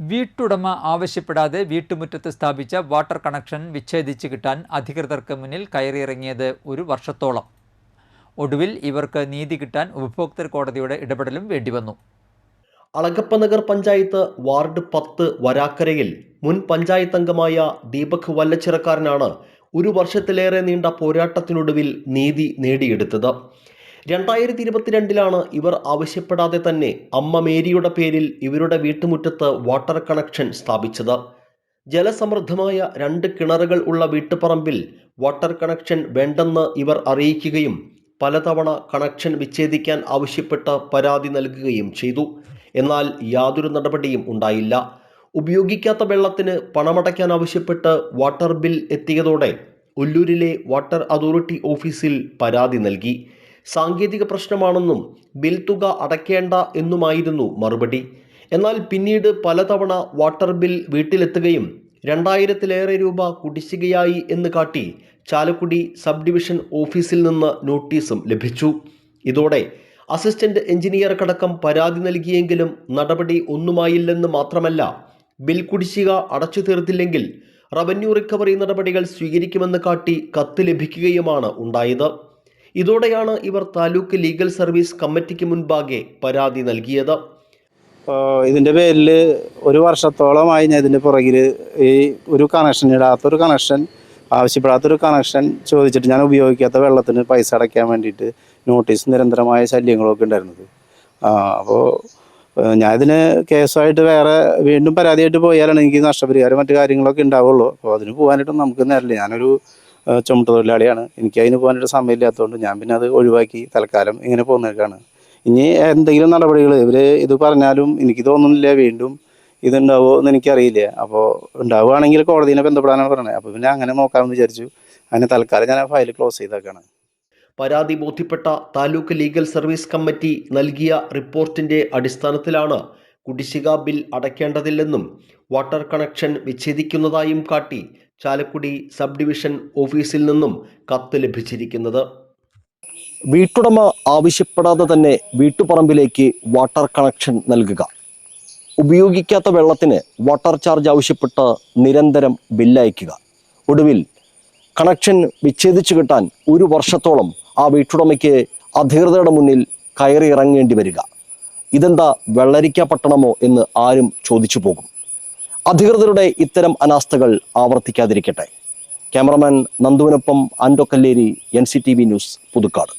വീട്ടുടമ ആവശ്യപ്പെടാതെ വീട്ടുമുറ്റത്ത് സ്ഥാപിച്ച water connection വിച്ഛേദിച്ച് കിട്ടാൻ അധികൃതർക്ക് മുന്നിൽ കയറിയിറങ്ങിയത് ഒരു വർഷത്തോളം. ഒടുവിൽ ഇവർക്ക് നീതി കിട്ടാൻ ഉപഭോക്തൃ കോടതിയുടെ ഇടപെടലും വേണ്ടിവന്നു. അളഗപ്പനഗർ പഞ്ചായത്ത് വാർഡ് 10 വരാക്കരയിൽ മുൻ പഞ്ചായത്ത് അംഗമായ ദീപക് വല്ലച്ചിറക്കാരനാണ് ഒരു വർഷത്തിലേറെ നീണ്ട പോരാട്ടത്തിനൊടുവിൽ നീതി നേടിയെടുത്തത്. 2022 ഇവർ ആവശ്യപ്പെടാതെ തന്നെ അമ്മ മേരിയുടെ പേരിൽ ഇവരുടെ വീട്ടുമുറ്റത്ത് വാട്ടർ കണക്ഷൻ സ്ഥാപിച്ചത്. ജലസമൃദ്ധമായ 2 കിണറുകൾ ഉള്ള വീട്ടുപറമ്പിൽ വാട്ടർ കണക്ഷൻ വേണ്ടെന്ന് ഇവർ അറിയിക്കുകയും പലതവണ കണക്ഷൻ വിച്ഛേദിക്കാൻ ആവശ്യപ്പെട്ട് പരാതി നൽകുകയും ചെയ്തു. എന്നാൽ യാതൊരു നടപടിയും ഉണ്ടായില്ല. ഉപയോഗിക്കാത്ത വെള്ളത്തിന് പണമടയ്ക്കാൻ ആവശ്യപ്പെട്ട് വാട്ടർ ബിൽ എത്തിയതോടെ ഒല്ലൂരിലെ വാട്ടർ അതോറിറ്റി ഓഫീസിൽ പരാതി നൽകി. സാങ്കേതിക പ്രശ്നമാണെന്നും ബിൽ തുക അടയ്ക്കേണ്ട എന്നുമായിരുന്നു മറുപടി. എന്നാൽ പിന്നീട് പലതവണ വാട്ടർ ബിൽ വീട്ടിലെത്തുകയും 2000-ലേറെ രൂപ കുടിശ്ശികയായി എന്ന് കാട്ടി ചാലക്കുടി സബ് ഡിവിഷൻ ഓഫീസിൽ നിന്ന് നോട്ടീസും ലഭിച്ചു. ഇതോടെ അസിസ്റ്റന്റ് എഞ്ചിനീയർക്കടക്കം പരാതി നൽകിയെങ്കിലും നടപടി ഒന്നുമായില്ലെന്ന് മാത്രമല്ല, ബിൽ കുടിശ്ശിക അടച്ചു തീർത്തില്ലെങ്കിൽ റവന്യൂ റിക്കവറി നടപടികൾ സ്വീകരിക്കുമെന്ന് കാട്ടി കത്ത് ലഭിക്കുകയുമാണ് ഉണ്ടായത്. ഇതോടെയാണ് ഇവർ താലൂക്ക് ലീഗൽ സർവീസ് കമ്മിറ്റിക്ക് മുൻപാകെ പരാതി നൽകിയത്. ഇതിൻ്റെ പേരിൽ ഒരു വർഷത്തോളമായി ഞാൻ ഇതിൻ്റെ പുറകിൽ ഈ ഒരു കണക്ഷൻ ഇടാത്തൊരു കണക്ഷൻ, ആവശ്യപ്പെടാത്തൊരു കണക്ഷൻ ചോദിച്ചിട്ട് ഞാൻ ഉപയോഗിക്കാത്ത വെള്ളത്തിന് പൈസ അടയ്ക്കാൻ വേണ്ടിയിട്ട് നോട്ടീസ് നിരന്തരമായ ശല്യങ്ങളൊക്കെ ഉണ്ടായിരുന്നത്. അപ്പോൾ ഞാൻ ഇതിന് കേസുമായിട്ട് വേറെ വീണ്ടും പരാതിയായിട്ട് പോയാലാണ് എനിക്ക് നഷ്ടപരിഹാരം മറ്റു കാര്യങ്ങളൊക്കെ ഉണ്ടാവുള്ളൂ. അപ്പോൾ അതിന് പോകാനായിട്ടൊന്നും നമുക്ക് നേരില്ല. ഞാനൊരു ചുമട്ടുതൊഴിലാളിയാണ്. എനിക്ക് അതിന് പോകാനായിട്ട് സമയമില്ലാത്തതുകൊണ്ട് ഞാൻ പിന്നെ അത് ഒഴിവാക്കി തൽക്കാലം ഇങ്ങനെ പോകുന്നേക്കാണ്. ഇനി എന്തെങ്കിലും നടപടികൾ ഇവർ ഇത് പറഞ്ഞാലും എനിക്ക് തോന്നുന്നില്ല വീണ്ടും ഇതുണ്ടാവുമോ എന്ന് എനിക്കറിയില്ല. അപ്പോൾ ഉണ്ടാവുകയാണെങ്കിൽ കോടതിനെ ബന്ധപ്പെടാനാണ് പറഞ്ഞത്. അപ്പോൾ പിന്നെ അങ്ങനെ നോക്കാമെന്ന് വിചാരിച്ചു. അതിന് തൽക്കാലം ഞാൻ ആ ഫയൽ ക്ലോസ് ചെയ്തേക്കാണ്. പരാതി ബോധ്യപ്പെട്ട താലൂക്ക് ലീഗൽ സർവീസ് കമ്മിറ്റി നൽകിയ റിപ്പോർട്ടിന്റെ അടിസ്ഥാനത്തിലാണ് കുടിശ്ശിക ബിൽ അടയ്ക്കേണ്ടതില്ലെന്നും വാട്ടർ കണക്ഷൻ വിച്ഛേദിക്കുന്നതായും കാട്ടി ചാലക്കുടി സബ് ഡിവിഷൻ ഓഫീസിൽ നിന്നും കത്ത് ലഭിച്ചിരിക്കുന്നത്. വീട്ടുടമ ആവശ്യപ്പെടാതെ തന്നെ വീട്ടുപറമ്പിലേക്ക് വാട്ടർ കണക്ഷൻ നൽകുക, ഉപയോഗിക്കാത്ത വെള്ളത്തിന് വാട്ടർ ചാർജ് ആവശ്യപ്പെട്ട് നിരന്തരം ബില്ലയക്കുക, ഒടുവിൽ കണക്ഷൻ വിച്ഛേദിച്ചു കിട്ടാൻ ഒരു വർഷത്തോളം ആ വീട്ടുടമയ്ക്ക് അധികൃതരുടെ മുന്നിൽ കയറി ഇറങ്ങേണ്ടി വരിക. ഇതെന്താ വെള്ളരിക്ക പട്ടണമോ എന്ന് ആരും ചോദിച്ചു പോകും. അധികൃതരുടെ ഇത്തരം അനാസ്ഥകൾ ആവർത്തിക്കാതിരിക്കട്ടെ. ക്യാമറമാൻ നന്ദുവിനൊപ്പം ആൻഡോ കല്ലേരി, NCTV ന്യൂസ്, പുതുക്കാട്.